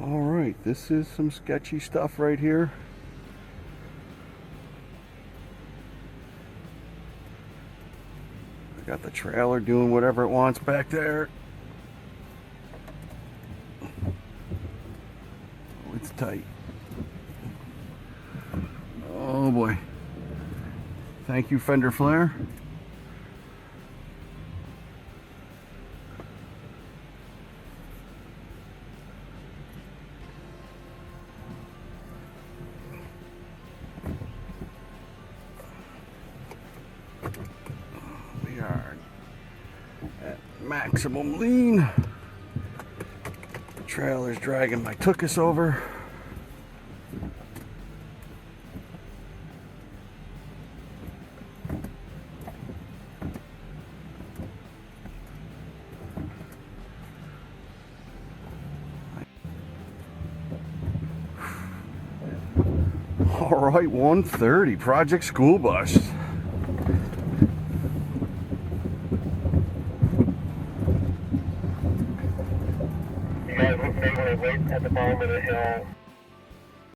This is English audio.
All right, this is some sketchy stuff right here. I got the trailer doing whatever it wants back there. Oh, it's tight. Oh boy. Thank you, fender flare. We are at maximum lean. The trailer's dragging my tuchus over. All right, 130 Project School Bus. You guys may want to wait at the bottom of the hill.